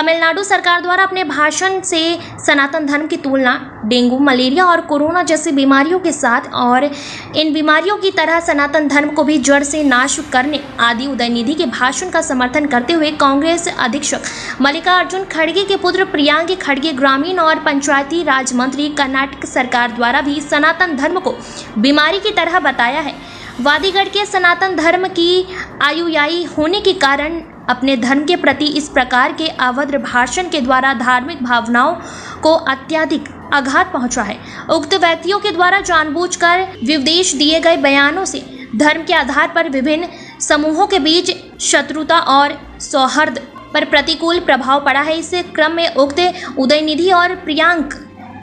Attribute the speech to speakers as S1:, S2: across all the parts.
S1: तमिलनाडु सरकार द्वारा अपने भाषण से सनातन धर्म की तुलना डेंगू, मलेरिया और कोरोना जैसी बीमारियों के साथ और इन बीमारियों की तरह सनातन धर्म को भी जड़ से नाश करने आदि उदयनिधि के भाषण का समर्थन करते हुए कांग्रेस अधीक्षक मल्लिकार्जुन खड़गे के पुत्र प्रियांक खड़गे, ग्रामीण और पंचायती राज मंत्री, कर्नाटक सरकार द्वारा भी सनातन धर्म को बीमारी की तरह बताया है। वादीगढ़ के सनातन धर्म की अनुयायी होने के कारण अपने धर्म के प्रति इस प्रकार के अभद्र भाषण के द्वारा धार्मिक भावनाओं को अत्यधिक आघात पहुंचा है। उक्त व्यक्तियों के द्वारा जानबूझकर विदेश दिए गए बयानों से धर्म के आधार पर विभिन्न समूहों के बीच शत्रुता और सौहार्द पर प्रतिकूल प्रभाव पड़ा है। इस क्रम में उक्त उदयनिधि और प्रियांक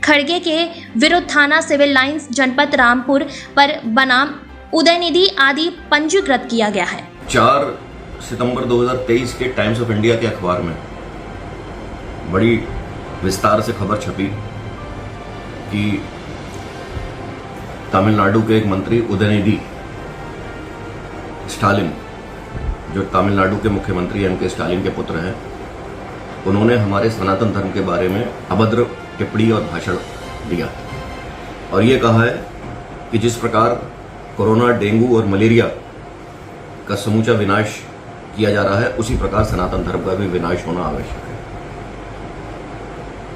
S1: खड़गे के विरुद्ध थाना सिविल लाइंस, जनपद रामपुर पर बनाम उदयनिधि आदि पंजीकृत किया गया है।
S2: 4 सितंबर 2023 के टाइम्स ऑफ इंडिया के अखबार में बड़ी विस्तार से खबर छपी कि तमिलनाडु के एक मंत्री उदयनिधि स्टालिन, जो तमिलनाडु के मुख्यमंत्री एम.के. स्टालिन के पुत्र हैं, उन्होंने हमारे सनातन धर्म के बारे में अभद्र टिप्पणी और भाषण दिया और ये कहा है कि जिस प्रकार कोरोना, डेंगू और मलेरिया का समूचा विनाश किया जा रहा है, उसी प्रकार सनातन धर्म का भी विनाश होना आवश्यक है।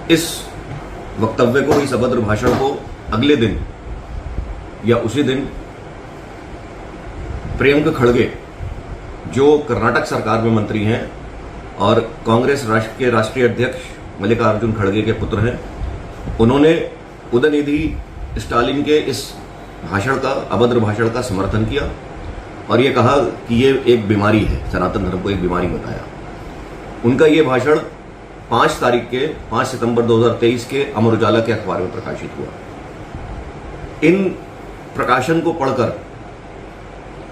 S2: इस वक्तव्य को, इस अभद्र भाषण को अगले दिन या उसी दिन प्रियंक खड़गे, जो कर्नाटक सरकार में मंत्री हैं और कांग्रेस के राष्ट्रीय अध्यक्ष मल्लिकार्जुन खड़गे के पुत्र हैं, उन्होंने उदयनिधि स्टालिन के इस भाषण का, अभद्र भाषण का समर्थन किया और ये कहा कि ये एक बीमारी है, सनातन धर्म को एक बीमारी बताया। उनका ये भाषण 5 सितंबर 2023 के अमर उजाला के अखबार में प्रकाशित हुआ। इन प्रकाशन को पढ़कर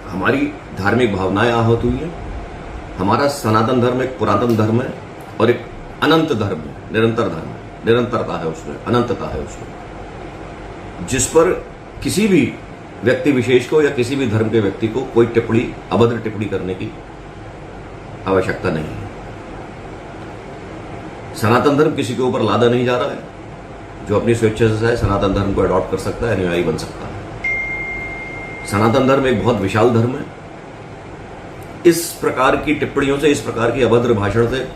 S2: हमारी धार्मिक भावनाएं आहत हुई हैं। हमारा सनातन धर्म एक पुरातन धर्म है और एक अनंत धर्म है, निरंतर धर्म है, निरंतरता है उसमें, अनंतता है उसमें, जिस पर किसी भी व्यक्ति विशेष को या किसी भी धर्म के व्यक्ति को कोई टिप्पणी, अभद्र टिप्पणी करने की आवश्यकता नहीं है। सनातन धर्म किसी के ऊपर लादा नहीं जा रहा है। जो अपनी स्वेच्छा से है सनातन धर्म को अडॉप्ट कर सकता है, अनुयायी बन सकता है। सनातन धर्म एक बहुत विशाल धर्म है। इस प्रकार की टिप्पणियों से, इस प्रकार की अभद्र भाषण से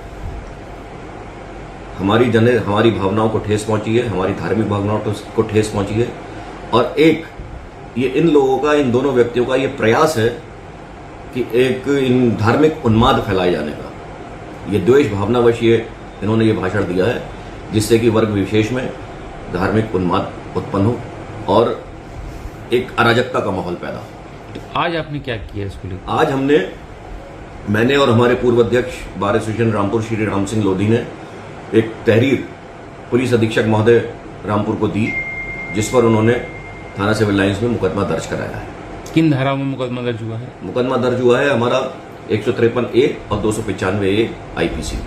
S2: हमारी भावनाओं को ठेस पहुंची है, हमारी धार्मिक भावनाओं को ठेस पहुंची है। और एक ये इन लोगों का, इन दोनों व्यक्तियों का ये प्रयास है कि एक इन धार्मिक उन्माद फैलाए जाने का, ये द्वेष भावनावश इन्होंने ये भाषण दिया है, जिससे कि वर्ग विशेष में धार्मिक उन्माद उत्पन्न हो और एक अराजकता का माहौल पैदा हो।
S3: आज आपने क्या किया इसको लेकर?
S2: आज मैंने और हमारे पूर्व अध्यक्ष बार एसोसिएशन रामपुर श्री राम सिंह लोधी ने एक तहरीर पुलिस अधीक्षक महोदय रामपुर को दी, जिस पर उन्होंने थाना सिविल लाइंस में मुकदमा दर्ज कराया है।
S3: किन धाराओं में मुकदमा दर्ज हुआ है?
S2: मुकदमा दर्ज हुआ है हमारा 153A और 295A IPC।